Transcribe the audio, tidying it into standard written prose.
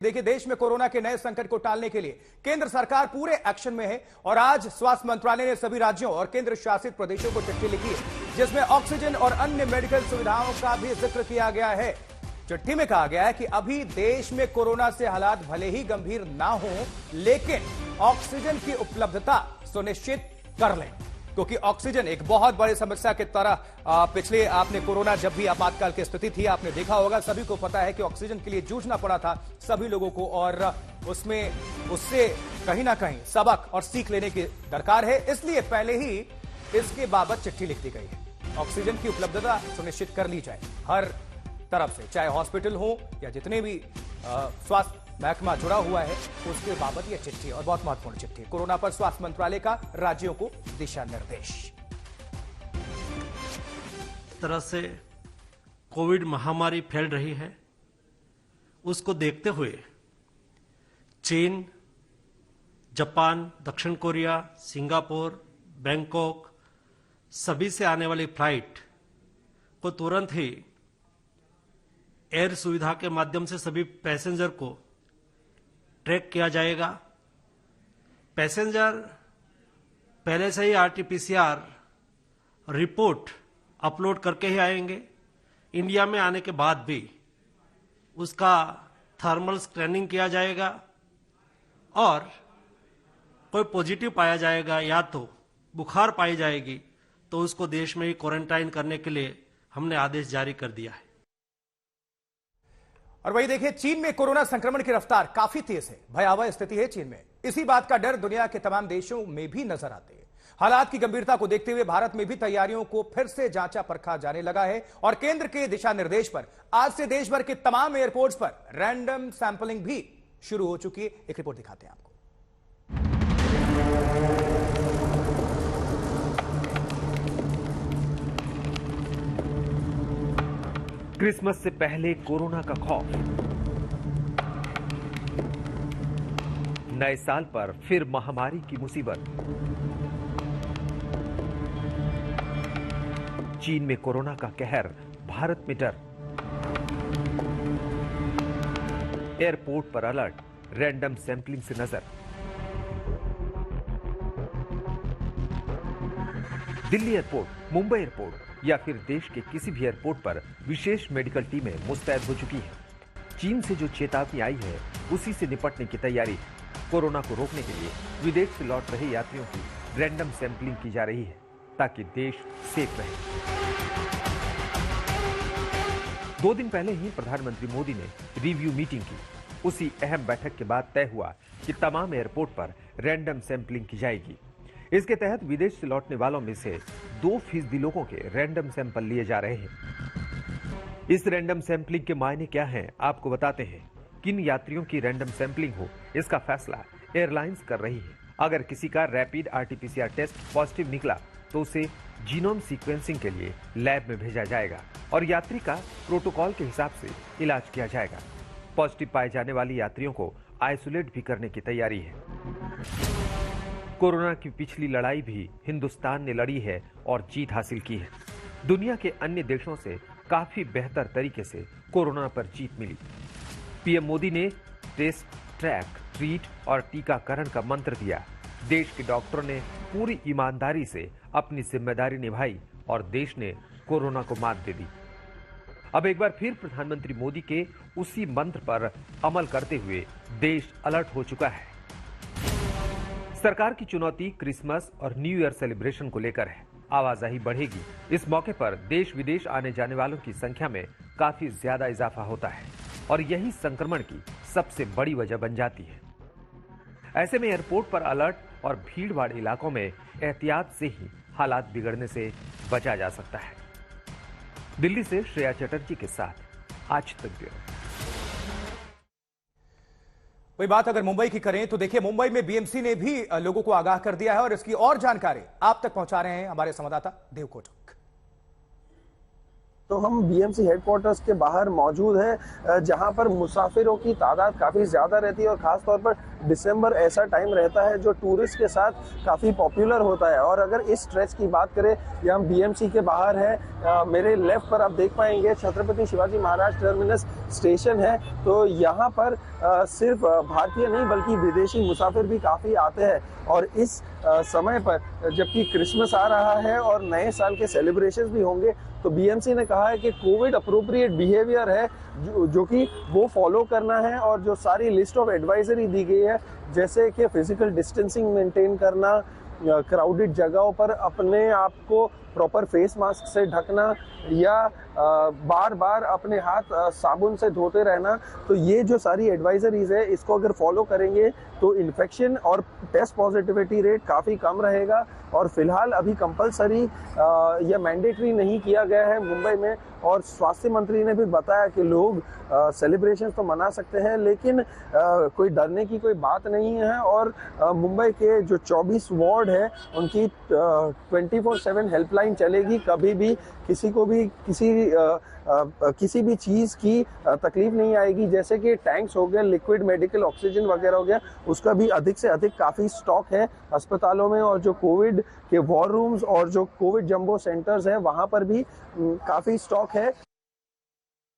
देखिए, देश में कोरोना के नए संकट को टालने के लिए केंद्र सरकार पूरे एक्शन में है और आज स्वास्थ्य मंत्रालय ने सभी राज्यों और केंद्र शासित प्रदेशों को चिट्ठी लिखी है जिसमें ऑक्सीजन और अन्य मेडिकल सुविधाओं का भी जिक्र किया गया है। चिट्ठी में कहा गया है कि अभी देश में कोरोना से हालात भले ही गंभीर ना हो, लेकिन ऑक्सीजन की उपलब्धता सुनिश्चित कर लें, क्योंकि ऑक्सीजन एक बहुत बड़ी समस्या की तरह पिछले आपने कोरोना जब भी आपातकाल की स्थिति थी आपने देखा होगा, सभी को पता है कि ऑक्सीजन के लिए जूझना पड़ा था सभी लोगों को और उससे कहीं ना कहीं सबक और सीख लेने की दरकार है। इसलिए पहले ही इसके बाबत चिट्ठी लिख दी गई है। ऑक्सीजन की उपलब्धता सुनिश्चित कर ली जाए हर तरफ से, चाहे हॉस्पिटल हो या जितने भी स्वास्थ्य महकमा जुड़ा हुआ है उसके बाबत यह चिट्ठी और बहुत महत्वपूर्ण चिट्ठी। कोरोना पर स्वास्थ्य मंत्रालय का राज्यों को दिशा निर्देश। तरह से कोविड महामारी फैल रही है, उसको देखते हुए चीन, जापान, दक्षिण कोरिया, सिंगापुर, बैंकॉक सभी से आने वाली फ्लाइट को तुरंत ही एयर सुविधा के माध्यम से सभी पैसेंजर को ट्रैक किया जाएगा। पैसेंजर पहले से ही आरटीपीसीआर रिपोर्ट अपलोड करके ही आएंगे। इंडिया में आने के बाद भी उसका थर्मल स्कैनिंग किया जाएगा और कोई पॉजिटिव पाया जाएगा या तो बुखार पाई जाएगी तो उसको देश में ही क्वारंटाइन करने के लिए हमने आदेश जारी कर दिया है। और वही देखिए, चीन में कोरोना संक्रमण की रफ्तार काफी तेज है। भयावह स्थिति है चीन में। इसी बात का डर दुनिया के तमाम देशों में भी नजर आते हैं। हालात की गंभीरता को देखते हुए भारत में भी तैयारियों को फिर से जांचा परखा जाने लगा है और केंद्र के दिशा निर्देश पर आज से देश भर के तमाम एयरपोर्ट्स पर रैंडम सैंपलिंग भी शुरू हो चुकी है। एक रिपोर्ट दिखाते हैं आपको। क्रिसमस से पहले कोरोना का खौफ, नए साल पर फिर महामारी की मुसीबत। चीन में कोरोना का कहर, भारत में डर। एयरपोर्ट पर अलर्ट, रैंडम सैंपलिंग से नजर। दिल्ली एयरपोर्ट, मुंबई एयरपोर्ट या फिर देश के किसी भी एयरपोर्ट पर विशेष मेडिकल टीमें मुस्तैद हो चुकी हैं। चीन से जो चेतावनी आई है उसी से निपटने की तैयारी है। कोरोना को रोकने के लिए विदेश से लौट रहे यात्रियों की रैंडम सैंपलिंग की जा रही है ताकि देश सेफ रहे। 2 दिन पहले ही प्रधानमंत्री मोदी ने रिव्यू मीटिंग की। उसी अहम बैठक के बाद तय हुआ कि तमाम एयरपोर्ट पर रैंडम सैंपलिंग की जाएगी। इसके तहत विदेश से लौटने वालों में से 2% लोगों के रैंडम सैंपल लिए जा रहे हैं। इस रैंडम सैंपलिंग के मायने क्या हैं, आपको बताते हैं। किन यात्रियों की रैंडम सैंपलिंग हो, इसका फैसला एयरलाइंस कर रही है। अगर किसी का रैपिड आरटीपीसीआर टेस्ट पॉजिटिव निकला तो उसे जीनोम सीक्वेंसिंग के लिए लैब में भेजा जाएगा और यात्री का प्रोटोकॉल के हिसाब से इलाज किया जाएगा। पॉजिटिव पाए जाने वाले यात्रियों को आइसोलेट भी करने की तैयारी है। कोरोना की पिछली लड़ाई भी हिंदुस्तान ने लड़ी है और जीत हासिल की है। दुनिया के अन्य देशों से काफी बेहतर तरीके से कोरोना पर जीत मिली। पीएम मोदी ने टेस्ट, ट्रैक, ट्रीट और टीकाकरण का मंत्र दिया। देश के डॉक्टरों ने पूरी ईमानदारी से अपनी जिम्मेदारी निभाई और देश ने कोरोना को मात दे दी। अब एक बार फिर प्रधानमंत्री मोदी के उसी मंत्र पर अमल करते हुए देश अलर्ट हो चुका है। सरकार की चुनौती क्रिसमस और न्यू ईयर सेलिब्रेशन को लेकर है। आवाजाही बढ़ेगी। इस मौके पर देश विदेश आने जाने वालों की संख्या में काफी ज्यादा इजाफा होता है और यही संक्रमण की सबसे बड़ी वजह बन जाती है। ऐसे में एयरपोर्ट पर अलर्ट और भीड़-भाड़ इलाकों में एहतियात से ही हालात बिगड़ने से बचा जा सकता है। दिल्ली से श्रेया चटर्जी के साथ आज तक ब्यूरो। वही बात अगर मुंबई की करें तो देखिए, मुंबई में बीएमसी ने भी लोगों को आगाह कर दिया है और इसकी और जानकारी आप तक पहुंचा रहे हैं हमारे संवाददाता देव कोटक। तो हम बीएमसी हेडक्वार्टर्स के बाहर मौजूद है, जहां पर मुसाफिरों की तादाद काफ़ी ज़्यादा रहती है और ख़ास तौर पर दिसंबर ऐसा टाइम रहता है जो टूरिस्ट के साथ काफ़ी पॉपुलर होता है। और अगर इस स्ट्रेच की बात करें, ये हम बीएमसी के बाहर है, मेरे लेफ्ट पर आप देख पाएंगे छत्रपति शिवाजी महाराज टर्मिनस स्टेशन है। तो यहाँ पर सिर्फ भारतीय नहीं बल्कि विदेशी मुसाफिर भी काफ़ी आते हैं। और इस समय पर जबकि क्रिसमस आ रहा है और नए साल के सेलिब्रेशंस भी होंगे, तो बीएमसी ने कहा है कि कोविड अप्रोप्रिएट बिहेवियर है जो कि वो फॉलो करना है। और जो सारी लिस्ट ऑफ एडवाइजरी दी गई है, जैसे कि फिजिकल डिस्टेंसिंग मेंटेन करना, क्राउडेड जगहों पर अपने आप को प्रॉपर फेस मास्क से ढकना या बार बार अपने हाथ साबुन से धोते रहना, तो ये जो सारी एडवाइजरीज है इसको अगर फॉलो करेंगे तो इन्फेक्शन और टेस्ट पॉजिटिविटी रेट काफ़ी कम रहेगा। और फिलहाल अभी कंपलसरी या मैंडेटरी नहीं किया गया है मुंबई में। और स्वास्थ्य मंत्री ने भी बताया कि लोग सेलिब्रेशन तो मना सकते हैं, लेकिन कोई डरने की कोई बात नहीं है। और मुंबई के जो 24 वार्ड है उनकी 24/7 हेल्पलाइन चलेगी। कभी भी किसी को भी किसी भी चीज़ की तकलीफ नहीं आएगी, जैसे कि टैंक्स हो गए, लिक्विड मेडिकल ऑक्सीजन वगैरह हो गया, उसका भी अधिक से अधिक काफ़ी स्टॉक है अस्पतालों में। और जो कोविड के वॉर रूम्स और जो कोविड जंबो सेंटर्स हैं वहाँ पर भी काफ़ी स्टॉक है।